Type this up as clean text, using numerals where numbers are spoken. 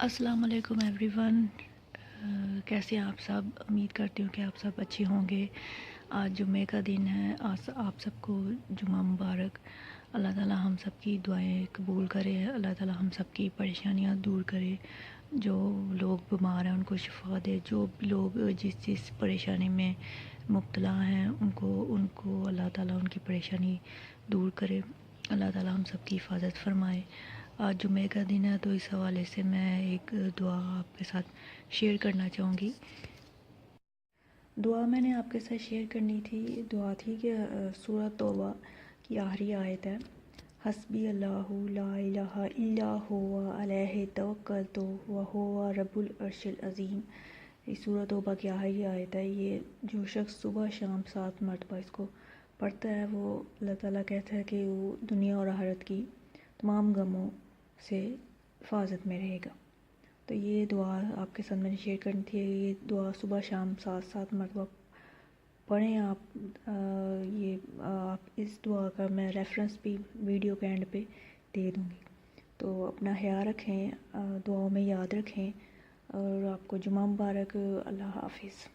السلام علیکم every one, کیسے ہیں آپ سب؟ امید کرتی ہوں کہ آپ سب اچھے ہوں گے۔ آج جمعے کا دن ہے، آج آپ سب کو جمعہ مبارک۔ اللہ تعالی ہم سب کی دعائیں قبول کرے، اللہ تعالی ہم سب کی پریشانیاں دور کرے، جو لوگ بیمار ہیں ان کو شفا دے، جو لوگ جس پریشانی میں مبتلا ہیں ان کو اللہ تعالی ان کی پریشانی دور کرے، اللہ تعالی ہم سب کی حفاظت فرمائے۔ آج جمعے کا دن ہے تو اس حوالے سے میں ایک دعا آپ کے ساتھ شیئر کرنا چاہوں گی۔ دعا میں نے آپ کے ساتھ شیئر کرنی تھی، دعا تھی کہ سورہ توبہ کی آخری آیت ہے، حسبی اللہ لا الہ الا ہوا علیہ توکلت وہو رب العرش العظیم۔ یہ سورہ توبہ کی آخری آیت ہے۔ یہ جو شخص صبح شام 7 مرتبہ اس کو پڑھتا ہے وہ اللہ تعالیٰ کہتا ہے کہ وہ دنیا اور آخرت کی تمام غموں سے حفاظت میں رہے گا۔ تو یہ دعا آپ کے ساتھ میں نے شیئر کرنی تھی۔ یہ دعا صبح شام 7 مرتبہ پڑھیں آپ۔ آپ اس دعا کا میں ریفرنس بھی ویڈیو کے اینڈ پہ دے دوں گی۔ تو اپنا خیال رکھیں، دعاؤں میں یاد رکھیں، اور آپ کو جمعہ مبارک۔ اللہ حافظ۔